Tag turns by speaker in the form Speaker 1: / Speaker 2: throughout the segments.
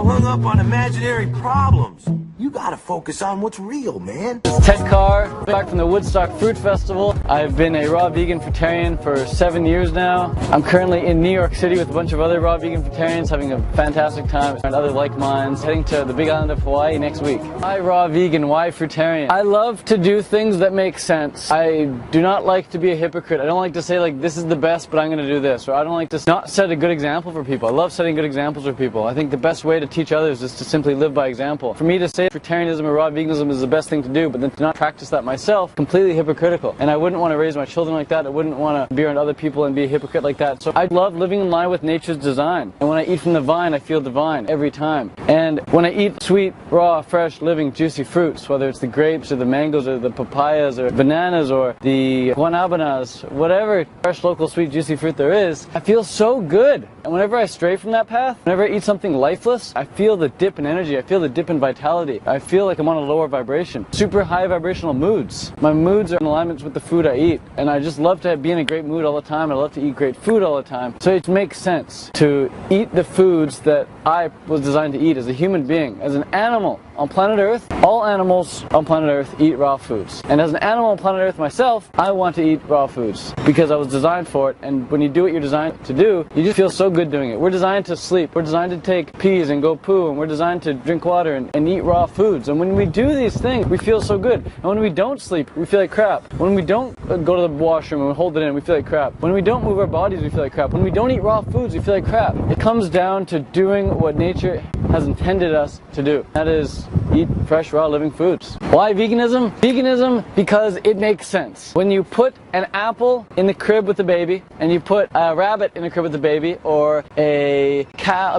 Speaker 1: hung up on imaginary problems. You gotta focus on what's real, man.
Speaker 2: It's Ted Carr, back from the Woodstock Fruit Festival. I've been a raw vegan fruitarian for 7 years now. I'm currently in New York City with a bunch of other raw vegan fruitarians, having a fantastic time, and other like minds, heading to the big island of Hawaii next week. Why raw vegan? Why fruitarian? I love to do things that make sense. I do not like to be a hypocrite. I don't like to say like, this is the best, but I'm going to do this. Or I don't like to not set a good example for people. I love setting good examples for people. I think the best way to teach others is to simply live by example. For me to say fruitarianism or raw veganism is the best thing to do, but then to not practice that myself, completely hypocritical. And I wouldn't want to raise my children like that. I wouldn't want to be around other people and be a hypocrite like that. So I love living in line with nature's design. And when I eat from the vine, I feel divine every time. And when I eat sweet, raw, fresh, living, juicy fruits, whether it's the grapes or the mangoes or the papayas or bananas or the guanabanas, whatever fresh, local, sweet, juicy fruit there is, I feel so good. And whenever I stray from that path, whenever I eat something lifeless, I feel the dip in energy. I feel the dip in vitality. I feel like I'm on a lower vibration. Super high vibrational moods. My moods are in alignment with the food I eat. And I just love to be in a great mood all the time. I love to eat great food all the time. So it makes sense to eat the foods that I was designed to eat as a human being, as an animal on planet Earth. All animals on planet Earth eat raw foods. And as an animal on planet Earth myself, I want to eat raw foods because I was designed for it. And when you do what you're designed to do, you just feel so good doing it. We're designed to sleep. We're designed to take peas and go poo. And we're designed to drink water and eat raw foods. And when we do these things, we feel so good. And when we don't sleep, we feel like crap. When we don't go to the washroom and hold it in, we feel like crap. When we don't move our bodies, we feel like crap. When we don't eat raw foods, we feel like crap. It comes down to doing what nature has intended us to do. That is, eat fresh, raw, living foods. Why veganism? Veganism because it makes sense. When you put an apple in the crib with the baby, and you put a rabbit in a crib with the baby, or a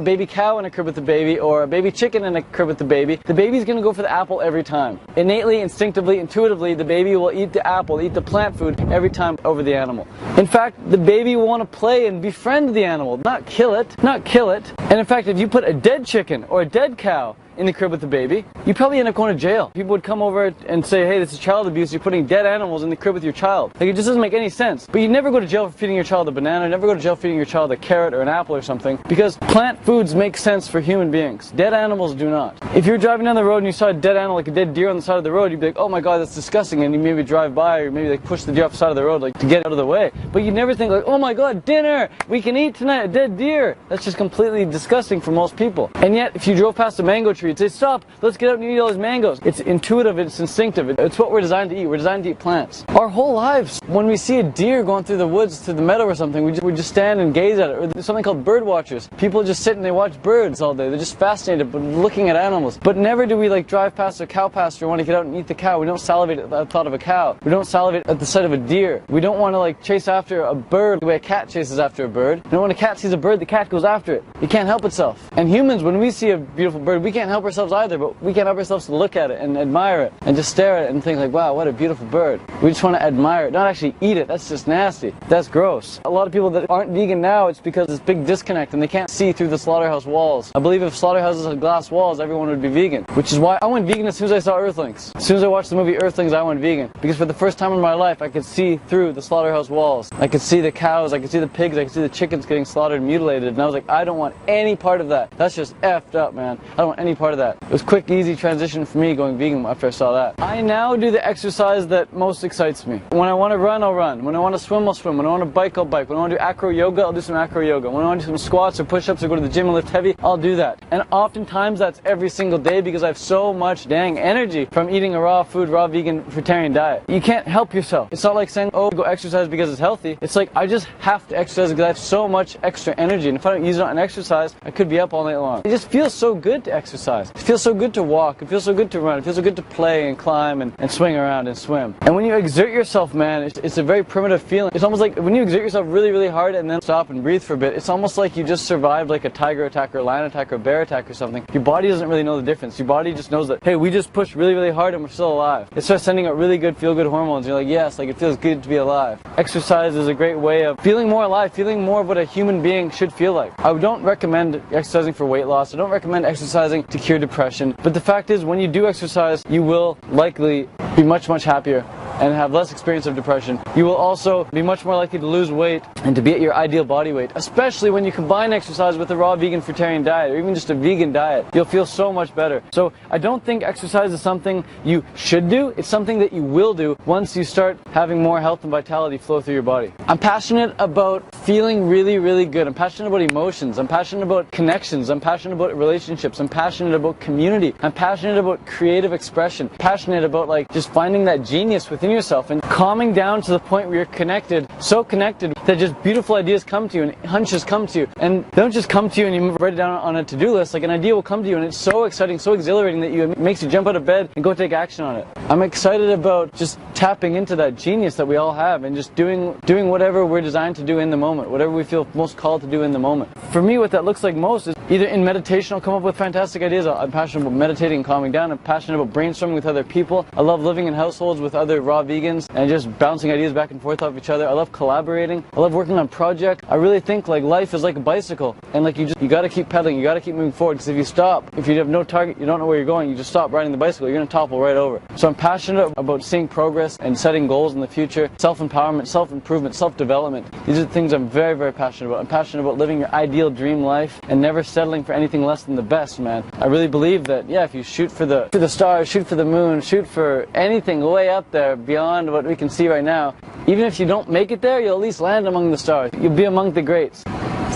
Speaker 2: baby cow in a crib with the baby, or a baby chicken in a crib with the baby's gonna go for the apple every time. Innately, instinctively, intuitively, the baby will eat the apple, eat the plant food every time over the animal. In fact, the baby will want to play and befriend the animal, not kill it. And in fact, if you put a dead chicken or a dead cow in the crib with the baby, you probably end up going to jail. People would come over and say, hey, this is child abuse, you're putting dead animals in the crib with your child. Like, it just doesn't make any sense. But you never go to jail for feeding your child a banana, never go to jail for feeding your child a carrot or an apple or something, because plant foods make sense for human beings. Dead animals do not. If you're driving down the road and you saw a dead animal, like a dead deer on the side of the road, you'd be like, oh my god, that's disgusting, and you maybe drive by or maybe like push the deer off the side of the road like to get out of the way. But you never think like, oh my god, dinner, we can eat tonight, a dead deer. That's just completely disgusting for most people. And yet, if you drove past a mango tree, you'd say, stop, let's get out and eat all those mangoes. It's intuitive, it's instinctive, it's what we're designed to eat. We're designed to eat plants. Our whole lives, when we see a deer going through the woods to the meadow or something, we just stand and gaze at it. Or there's something called bird watchers. People just sit and they watch birds all day. They're just fascinated but looking at animals. But never do we like drive past a cow pasture and want to get out and eat the cow. We don't salivate at the thought of a cow. We don't salivate at the sight of a deer. We don't want to like chase after a bird the way a cat chases after a bird. You know, when a cat sees a bird, the cat goes after it. It can't help itself. And humans, when we see a beautiful bird, we can't help ourselves either, but we can't help ourselves to look at it and admire it and just stare at it and think like, wow, what a beautiful bird. We just want to admire it, not actually eat it. That's just nasty. That's gross. A lot of people that aren't vegan now, it's because there's a big disconnect and they can't see through the slaughterhouse walls. I believe if slaughterhouses had glass walls, everyone would be vegan, which is why I went vegan as soon as I saw Earthlings. As soon as I watched the movie Earthlings, I went vegan, because for the first time in my life, I could see through the slaughterhouse walls. I could see the cows, I could see the pigs, I could see the chickens getting slaughtered and mutilated, and I was like, I don't want any part of that. That's just effed up, man. I don't want any part of that. It was a quick, easy transition for me going vegan after I saw that. I now do the exercise that most excites me. When I want to run, I'll run. When I want to swim, I'll swim. When I want to bike, I'll bike. When I want to do acro yoga, I'll do some acro yoga. When I want to do some squats or push-ups or go to the gym and lift heavy, I'll do that. And oftentimes that's every single day because I have so much dang energy from eating a raw food, raw vegan, fruitarian diet. You can't help yourself. It's not like saying, oh, go exercise because it's healthy. It's like, I just have to exercise because I have so much extra energy. And if I don't use it on exercise, I could be up all night long. It just feels so good to exercise. It feels so good to walk. It feels so good to run. It feels so good to play and climb and swing around and swim. And when you exert yourself, man, it's a very primitive feeling. It's almost like when you exert yourself really, really hard and then stop and breathe for a bit, it's almost like you just survived like a tiger attack or a lion attack or a bear attack or something. Your body doesn't really know the difference. Your body just knows that, hey, we just pushed really, really hard and we're still alive. It starts sending out really good feel-good hormones. You're like, yes, like it feels good to be alive. Exercise is a great way of feeling more alive, feeling more of what a human being should feel like. I don't recommend exercising for weight loss. I don't recommend exercising to cure depression. But the fact is, when you do exercise, you will likely be much, much happier and have less experience of depression. You will also be much more likely to lose weight and to be at your ideal body weight, especially when you combine exercise with a raw vegan fruitarian diet or even just a vegan diet. You'll feel so much better. So I don't think exercise is something you should do. It's something that you will do once you start having more health and vitality flow through your body. I'm passionate about feeling really, really good. I'm passionate about emotions. I'm passionate about connections. I'm passionate about relationships. I'm passionate about community. I'm passionate about creative expression. Passionate about like just finding that genius within yourself and calming down to the point where you're connected, so connected that just beautiful ideas come to you and hunches come to you. And they don't just come to you and you write it down on a to-do list. Like an idea will come to you and it's so exciting, so exhilarating that it makes you jump out of bed and go take action on it. I'm excited about just tapping into that genius that we all have and just doing whatever we're designed to do in the moment, whatever we feel most called to do in the moment. For me, what that looks like most is either in meditation, I'll come up with fantastic ideas. I'm passionate about meditating and calming down. I'm passionate about brainstorming with other people. I love living in households with other raw vegans and just bouncing ideas back and forth off each other. I love collaborating. I love working on projects. I really think like life is like a bicycle and like you got to keep pedaling. You got to keep moving forward, because if you stop, if you have no target, you don't know where you're going, you just stop riding the bicycle, you're going to topple right over. So I'm passionate about seeing progress and setting goals in the future, self-empowerment, self-improvement, self-development. These are the things I'm very, very passionate about. I'm passionate about living your ideal dream life and never settling for anything less than the best, man. I really believe that, yeah, if you shoot for the stars, shoot for the moon, shoot for anything way up there beyond what we can see right now, even if you don't make it there, you'll at least land among the stars. You'll be among the greats.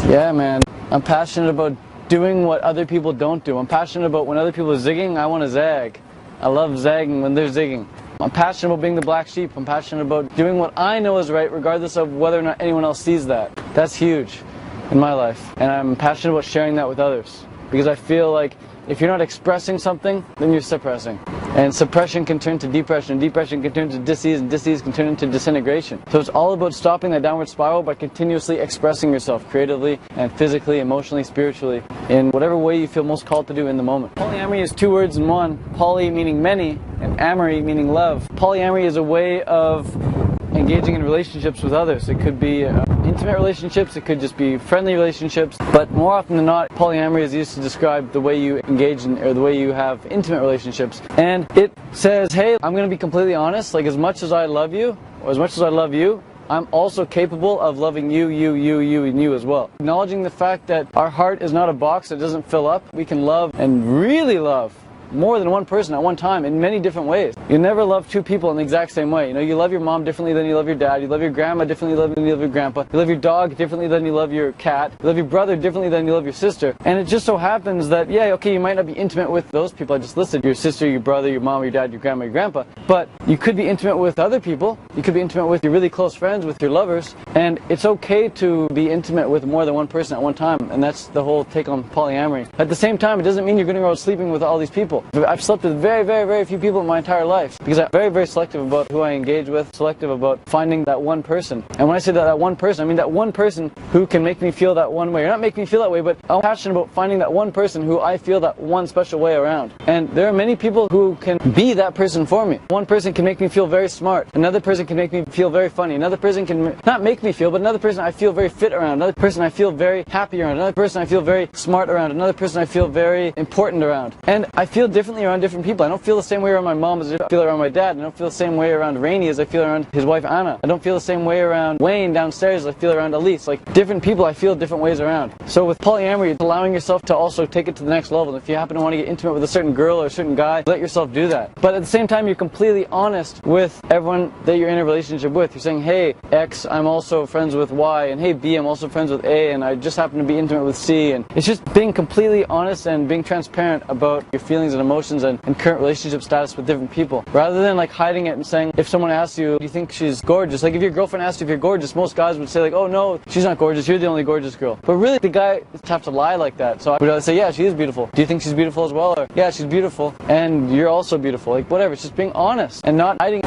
Speaker 2: Yeah, man. I'm passionate about doing what other people don't do. I'm passionate about when other people are zigging, I want to zag. I love zagging when they're zigging. I'm passionate about being the black sheep. I'm passionate about doing what I know is right, regardless of whether or not anyone else sees that. That's huge in my life. And I'm passionate about sharing that with others, because I feel like if you're not expressing something, then you're suppressing. And suppression can turn to depression, and depression can turn to disease, and disease can turn into disintegration. So it's all about stopping that downward spiral by continuously expressing yourself creatively and physically, emotionally, spiritually, in whatever way you feel most called to do in the moment. Polyamory is two words in one. Poly meaning many, and amory meaning love. Polyamory is a way of engaging in relationships with others. It could be intimate relationships, it could just be friendly relationships, but more often than not, polyamory is used to describe the way you engage in, or the way you have intimate relationships. And it says, hey, I'm going to be completely honest, like as much as I love you, or as much as I love you, I'm also capable of loving you, and you as well. Acknowledging the fact that our heart is not a box that doesn't fill up. We can love and really love more than one person at one time in many different ways. You never love two people in the exact same way. You know, you love your mom differently than you love your dad. You love your grandma differently than you love your grandpa. You love your dog differently than you love your cat. You love your brother differently than you love your sister. And it just so happens that, yeah, okay, you might not be intimate with those people I just listed, your sister, your brother, your mom, your dad, your grandma, your grandpa, but you could be intimate with other people. You could be intimate with your really close friends, with your lovers, and it's okay to be intimate with more than one person at one time, and that's the whole take on polyamory. At the same time, it doesn't mean you're going to go out sleeping with all these people. I've slept with very, very, very few people in my entire life, because I'm very, very selective about who I engage with, selective about finding that one person. And when I say that one person, I mean that one person who can make me feel that one way. Or not make me feel that way, but I'm passionate about finding that one person who I feel that one special way around. And there are many people who can be that person for me. One person can make me feel very smart. Another person can make me feel very funny. Another person can not make me feel, but another person I feel very fit around. Another person I feel very happy around. Another person I feel very smart around. Another person I feel very important around. And I feel differently around different people. I don't feel the same way around my mom as I feel around my dad. I don't feel the same way around Rainey as I feel around his wife Anna. I don't feel the same way around Wayne downstairs as I feel around Elise. Like, different people I feel different ways around. So with polyamory, it's allowing yourself to also take it to the next level. If you happen to want to get intimate with a certain girl or a certain guy, let yourself do that. But at the same time, you're completely honest with everyone that you're in a relationship with. You're saying, hey, X, I'm also friends with Y, and hey, B, I'm also friends with A, and I just happen to be intimate with C. And it's just being completely honest and being transparent about your feelings and emotions and current relationship status with different people, rather than like hiding it and saying, if someone asks you, do you think she's gorgeous? Like, if your girlfriend asked you if you're gorgeous, most guys would say like, oh no, she's not gorgeous, you're the only gorgeous girl. But really, the guy would have to lie like that. So I would say, yeah, she is beautiful. Do you think she's beautiful as well? Or, yeah, she's beautiful, and you're also beautiful. Like, whatever. It's just being honest and not hiding.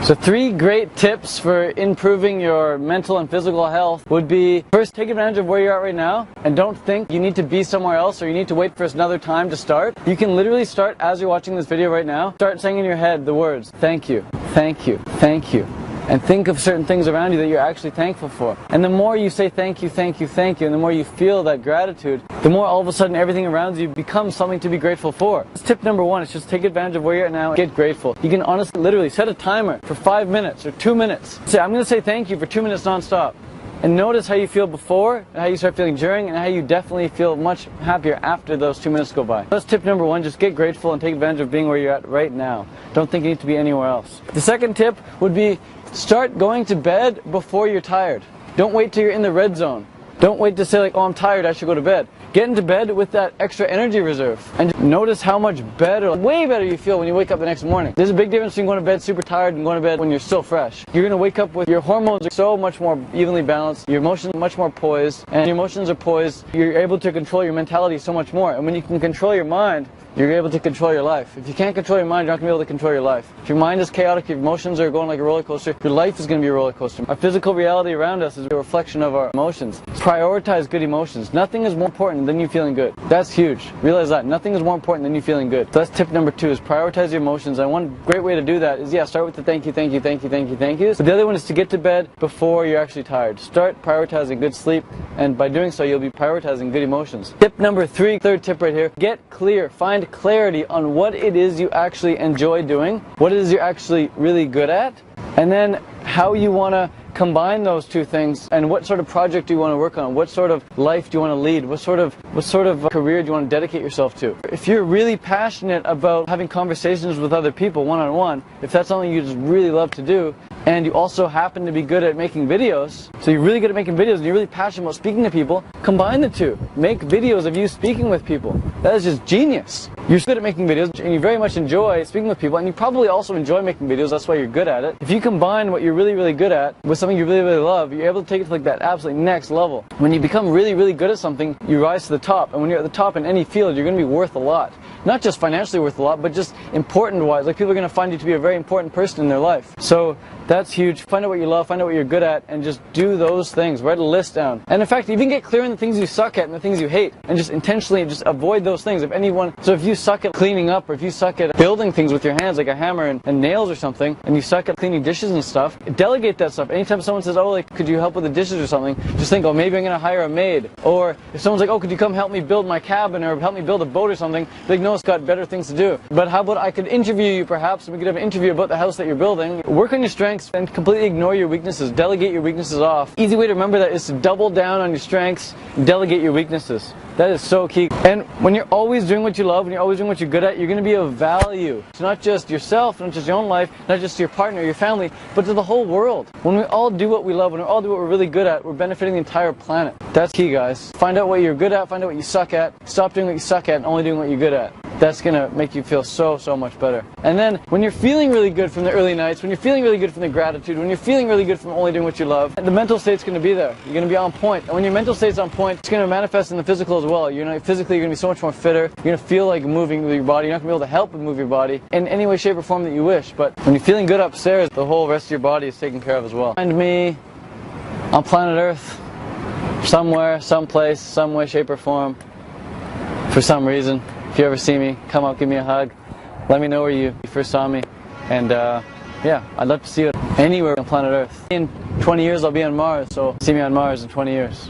Speaker 2: So 3 great tips for improving your mental and physical health would be, first, take advantage of where you're at right now and don't think you need to be somewhere else or you need to wait for another time to start. You can literally start as you're watching this video right now. Start saying in your head the words, thank you, thank you, thank you, and think of certain things around you that you're actually thankful for. And the more you say thank you, thank you, thank you, and the more you feel that gratitude, the more all of a sudden everything around you becomes something to be grateful for. That's tip number one. Is just take advantage of where you're at now and get grateful. You can honestly, literally set a timer for 5 minutes or 2 minutes. Say, I'm going to say thank you for 2 minutes non-stop. And notice how you feel before, and how you start feeling during, and how you definitely feel much happier after those 2 minutes go by. That's tip number one. Just get grateful and take advantage of being where you're at right now. Don't think you need to be anywhere else. The second tip would be start going to bed before you're tired. Don't wait till you're in the red zone. Don't wait to say like, oh, I'm tired, I should go to bed. Get into bed with that extra energy reserve. And notice how much better, way better you feel when you wake up the next morning. There's a big difference between going to bed super tired and going to bed when you're still fresh. You're going to wake up with your hormones are so much more evenly balanced, your emotions are much more poised, and your emotions are poised, you're able to control your mentality so much more. And when you can control your mind, you're able to control your life. If you can't control your mind, you're not going to be able to control your life. If your mind is chaotic, your emotions are going like a roller coaster, your life is going to be a roller coaster. Our physical reality around us is a reflection of our emotions. Prioritize good emotions. Nothing is more important than you feeling good. That's huge. Realize that. Nothing is more important than you feeling good. So that's tip number two, is prioritize your emotions. And one great way to do that is, start with the thank you, thank you, thank you, thank you, thank yous. But the other one is to get to bed before you're actually tired. Start prioritizing good sleep, and by doing so, you'll be prioritizing good emotions. Tip number three, third tip right here, get clear. Find clarity on what it is you actually enjoy doing, what it is you're actually really good at, and then how you want to combine those two things, and what sort of project do you want to work on, what sort of life do you want to lead, what sort of career do you want to dedicate yourself to. If you're really passionate about having conversations with other people one-on-one, if that's something you just really love to do, and you also happen to be good at making videos, so you're really good at making videos and you're really passionate about speaking to people, combine the two. Make videos of you speaking with people. That is just genius. You're good at making videos and you very much enjoy speaking with people, and you probably also enjoy making videos, that's why you're good at it. If you combine what you're really, really good at with something you really, really love, you're able to take it to like that absolute next level. When you become really, really good at something, you rise to the top, and when you're at the top in any field, you're going to be worth a lot. Not just financially worth a lot, but just important-wise. Like, people are going to find you to be a very important person in their life. So that's huge. Find out what you love, find out what you're good at, and just do those things. Write a list down. And in fact, even get clear on the things you suck at and the things you hate, and just intentionally just avoid those things. So if you suck at cleaning up, or if you suck at building things with your hands, like a hammer and nails or something, and you suck at cleaning dishes and stuff, delegate that stuff. Anytime someone says, oh, like, could you help with the dishes or something, just think, oh, maybe I'm going to hire a maid. Or if someone's like, oh, could you come help me build my cabin, or help me build a boat or something, be like, no, it's got better things to do. But how about I could interview you perhaps, and we could have an interview about the house that you're building. Work on your strengths and completely ignore your weaknesses. Delegate your weaknesses off. Easy way to remember that is to double down on your strengths, delegate your weaknesses. That is so key. And when you're always doing what you love, when you're always doing what you're good at, you're going to be of value to not just yourself, not just your own life, not just to your partner, your family, but to the whole world. When we all do what we love, when we all do what we're really good at, we're benefiting the entire planet. That's key, guys. Find out what you're good at, find out what you suck at, stop doing what you suck at, and only doing what you're good at. That's going to make you feel so, so much better. And then, when you're feeling really good from the early nights, when you're feeling really good from the gratitude, when you're feeling really good from only doing what you love, the mental state's going to be there. You're going to be on point. And when your mental state's on point, it's going to manifest in the physical as well. Physically, you're going to be so much more fitter. You're going to feel like moving with your body. You're not going to be able to help but move your body in any way, shape, or form that you wish. But when you're feeling good upstairs, the whole rest of your body is taken care of as well. Find me on planet Earth, somewhere, someplace, some way, shape, or form, for some reason. If you ever see me, come up, give me a hug. Let me know where you first saw me. And I'd love to see you anywhere on planet Earth. In 20 years, I'll be on Mars, so see me on Mars in 20 years.